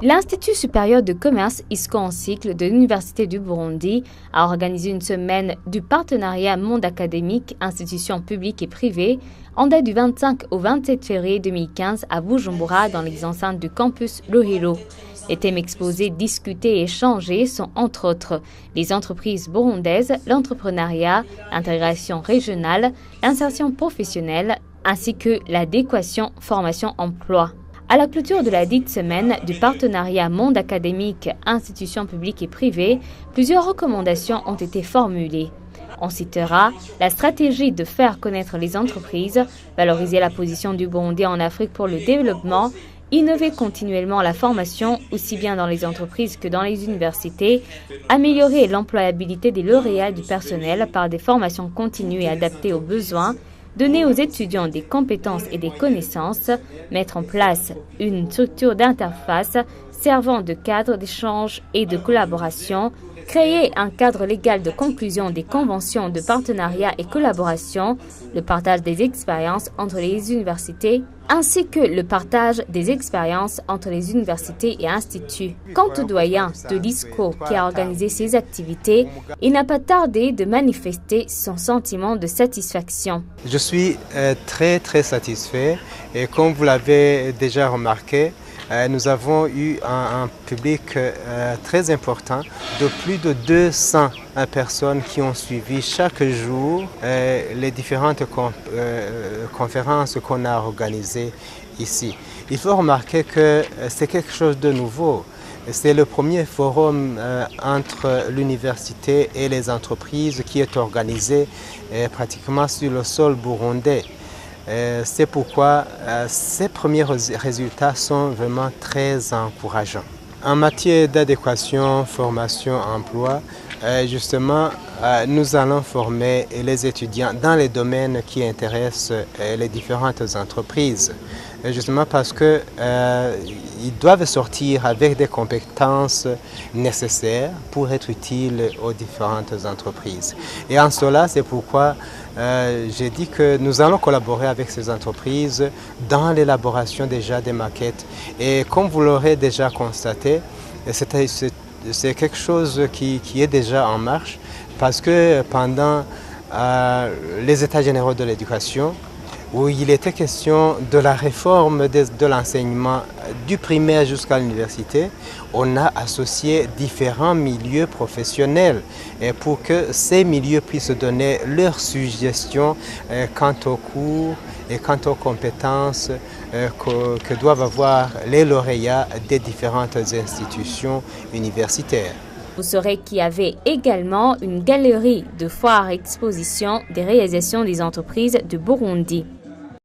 L'Institut supérieur de commerce ISCO en cycle de l'Université du Burundi a organisé une semaine du partenariat monde académique, institutions publiques et privées en date du 25 au 27 février 2015 à Bujumbura dans les enceintes du campus Lohilo. Les thèmes exposés, discutés et échangés sont entre autres les entreprises burundaises, l'entrepreneuriat, l'intégration régionale, l'insertion professionnelle ainsi que l'adéquation formation-emploi. À la clôture de la dite semaine du partenariat monde académique, institutions publiques et privées, plusieurs recommandations ont été formulées. On citera la stratégie de faire connaître les entreprises, valoriser la position du Burundi en Afrique pour le développement, innover continuellement la formation, aussi bien dans les entreprises que dans les universités, améliorer l'employabilité des lauréats du personnel par des formations continues et adaptées aux besoins, donner aux étudiants des compétences et des connaissances, mettre en place une structure d'interface servant de cadre d'échange et de collaboration, créer un cadre légal de conclusion des conventions de partenariat et collaboration, le partage des expériences entre les universités, ainsi que le partage des expériences entre les universités et instituts. Quant au doyen de l'ISCO qui a organisé ces activités, il n'a pas tardé de manifester son sentiment de satisfaction. Je suis très satisfait et comme vous l'avez déjà remarqué, nous avons eu un public très important de plus de 200 personnes qui ont suivi chaque jour les différentes conférences qu'on a organisées ici. Il faut remarquer que c'est quelque chose de nouveau. C'est le premier forum entre l'université et les entreprises qui est organisé pratiquement sur le sol burundais. C'est pourquoi ces premiers résultats sont vraiment très encourageants. En matière d'adéquation, formation, emploi, justement, nous allons former les étudiants dans les domaines qui intéressent les différentes entreprises. Justement parce qu'ils doivent sortir avec des compétences nécessaires pour être utiles aux différentes entreprises. Et en cela, c'est pourquoi j'ai dit que nous allons collaborer avec ces entreprises dans l'élaboration déjà des maquettes. Et comme vous l'aurez déjà constaté, c'est quelque chose qui est déjà en marche parce que pendant les États généraux de l'éducation, où il était question de la réforme de l'enseignement du primaire jusqu'à l'université, on a associé différents milieux professionnels pour que ces milieux puissent donner leurs suggestions quant aux cours et quant aux compétences que doivent avoir les lauréats des différentes institutions universitaires. Vous saurez qu'il y avait également une galerie de foires-expositions des réalisations des entreprises de Burundi.